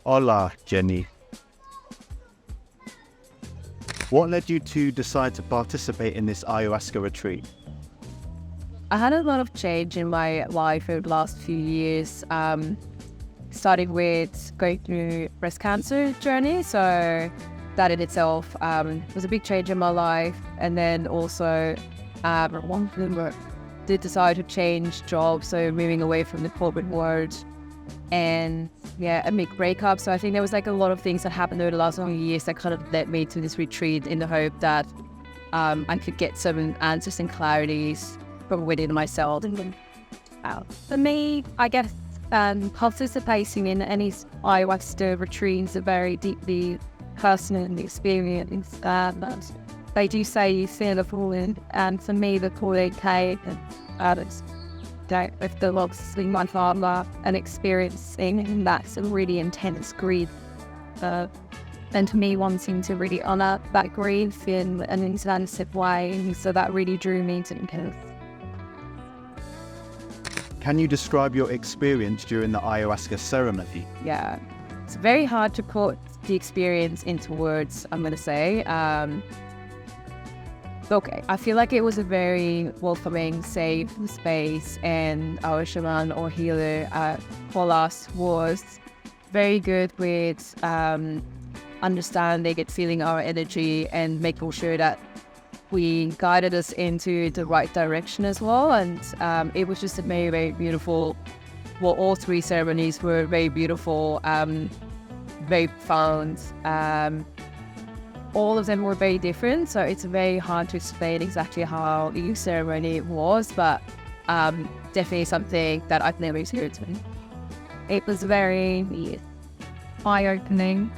Hola, Jenny. What led you to decide to participate in this ayahuasca retreat? I had a lot of change in my life over the last few years, starting with going through breast cancer journey. So that in itself was a big change in my life. And then also one of them did decide to change jobs, so moving away from the corporate world and a big breakup. So I think there was like a lot of things that happened over the last few years that kind of led me to this retreat in the hope that I could get some answers and clarities from within myself. For me, I guess participating in any ayahuasca retreats are very deeply personal experience. They do say you feel the calling, and for me, the calling came with the loss of my father and experiencing that really intense grief. And to me, wanting to really honour that grief in an intensive way, so that really drew me to it. Can you describe your experience during the ayahuasca ceremony? Yeah, it's very hard to put the experience into words, I'm going to say. Okay, I feel like it was a very welcoming, safe space, and our shaman or healer, Paulus, was very good with understanding and feeling our energy and making sure that we guided us into the right direction as well. And it was just a very, very beautiful, well, all three ceremonies were very beautiful, very profound. All of them were very different, so it's very hard to explain exactly how each ceremony was, but definitely something that I've never experienced. It was very eye-opening.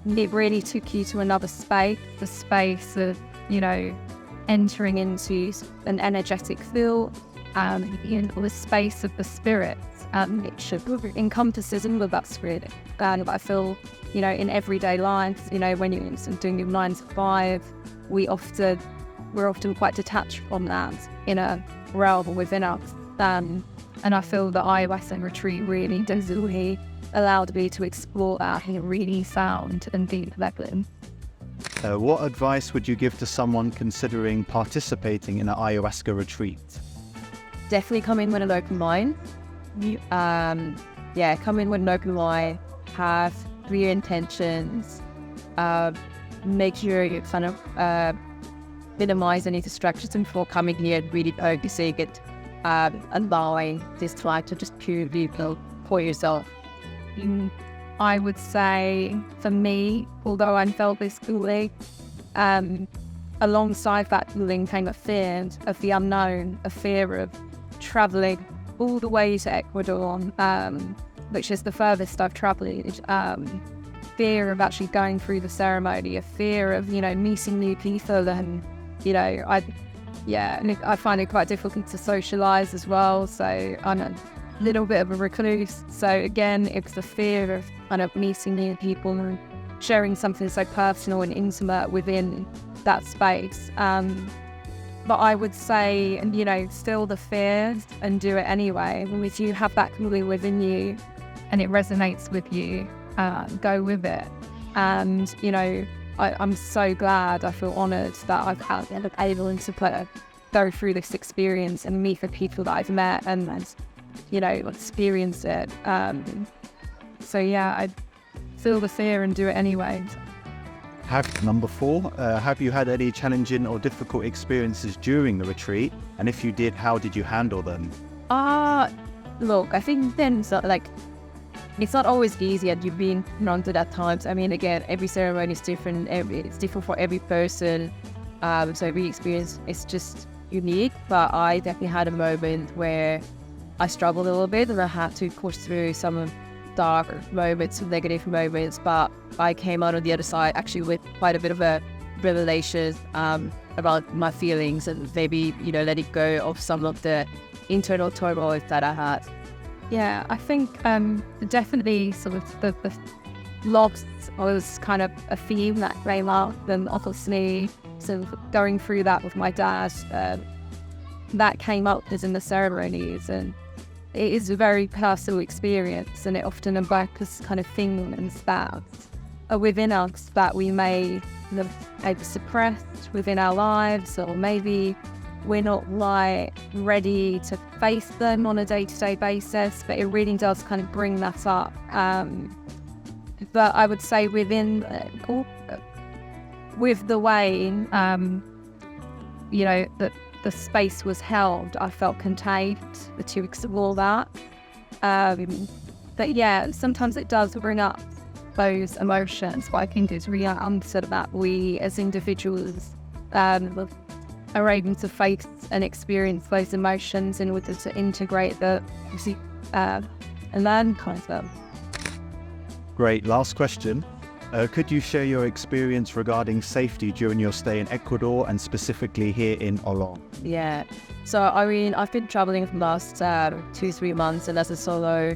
It really took you to another space, the space of, entering into an energetic field, the space of the spirit, which encompasses all of that spirit. And I feel, in everyday life, when you're doing your 9 to 5, we're often quite detached from that inner realm within us. And I feel the ayahuasca retreat really allowed me to explore that in a really sound and deep level. What advice would you give to someone considering participating in an ayahuasca retreat? Definitely come in with an open mind. Come in with an open mind, have clear intentions, make sure you kind of minimize any distractions before coming here and really focusing it, allowing this time to just purely build for yourself. I would say, for me, although I felt this feeling, alongside that feeling came a fear of the unknown, a fear of travelling all the way to Ecuador, which is the furthest I've travelled. Fear of actually going through the ceremony, a fear of, meeting new people, and, I find it quite difficult to socialise as well, so I'm a little bit of a recluse. So again, it's the fear of kind of meeting new people and sharing something so personal and intimate within that space. But I would say, still the fear and do it anyway. And if you have that feeling within you and it resonates with you, go with it. And, I'm so glad, I feel honoured that I've been able to go through this experience and meet the people that I've met and experience it. I feel the fear and do it anyway. Number 4, have you had any challenging or difficult experiences during the retreat? And if you did, how did you handle them? Look, I think then it's not always easy, and you've been confronted at times. I mean, again, every ceremony is different. It's different for every person. So every experience is just unique. But I definitely had a moment where I struggled a little bit, and I had to push through some dark moments, some negative moments. But I came out on the other side actually with quite a bit of a revelation about my feelings, and maybe letting go of some of the internal turmoil that I had. Yeah, I think definitely sort of the loss was kind of a theme that came out, and obviously sort of going through that with my dad, that came up as in the ceremonies, and it is a very personal experience, and it often evokes kind of things that are within us that we may have either suppressed within our lives, or maybe we're not like ready to face them on a day-to-day basis, but it really does kind of bring that up. But I would say with the way, that the space was held, I felt contained to explore that. But yeah, sometimes it does bring up those emotions, but I think it's really answer that we as individuals are able to face and experience those emotions in order to integrate and learn kind of them. Great. Last question. Could you share your experience regarding safety during your stay in Ecuador, and specifically here in Olón? Yeah. So, I mean, I've been traveling for the last 2-3 months, and as a solo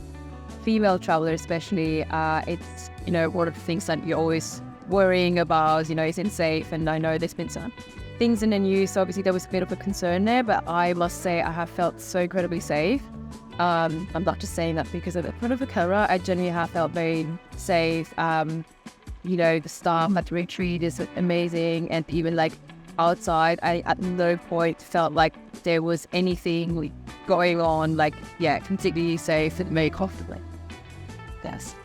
female traveler especially, it's, one of the things that you're always worrying about, is it safe? And I know there's been some things in the news, so obviously there was a bit of a concern there, but I must say I have felt so incredibly safe. I'm not just saying that because of the front of Vikara. I genuinely have felt very safe. The staff at the retreat is amazing, and even like outside, I at no point felt like there was anything going on. Completely safe and very comfortably. Yes.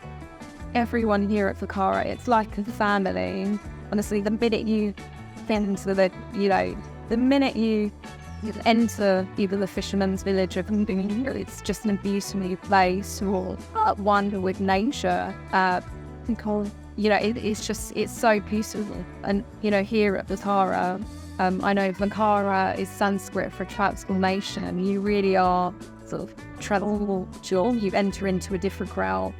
Everyone here at Vikara, it's like a family. Honestly, the minute you enter the minute you enter even the fisherman's village of Beautifull, it's just an beautiful place or wonder with nature. It's so beautiful. And, here at Vikara, I know Vikara is Sanskrit for transformation. You really are sort of transformative. You enter into a different realm.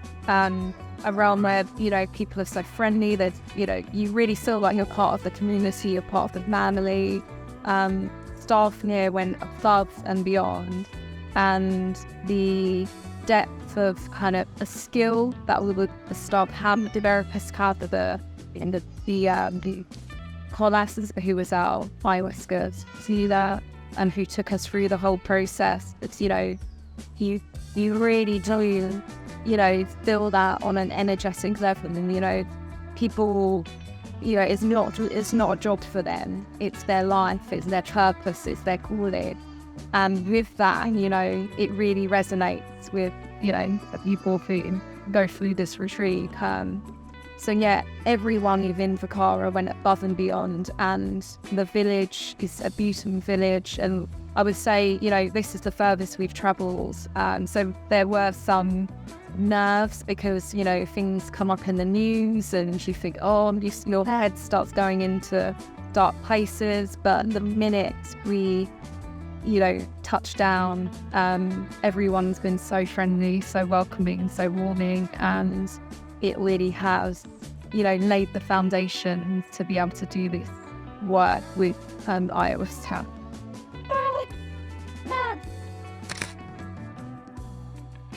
Around where, people are so friendly that, you really feel like you're part of the community, you're part of the family. Staff here went above and beyond. And the depth of kind of a skill that the staff had, the therapists had, the classes, who was our Ayahuasca healer and who took us through the whole process. It's, you really do, feel that on an energetic level, and, people, it's not a job for them. It's their life, it's their purpose, it's their calling. And with that, it really resonates with, the people who go through this retreat. So yeah, everyone within Vikara went above and beyond, and the village is a beautiful village. And I would say, this is the furthest we've travelled. So there were some nerves because, things come up in the news and you think, your head starts going into dark places. But the minute we, touch down, everyone's been so friendly, so welcoming, so warming, and it really has, laid the foundation to be able to do this work with Ayahuasca.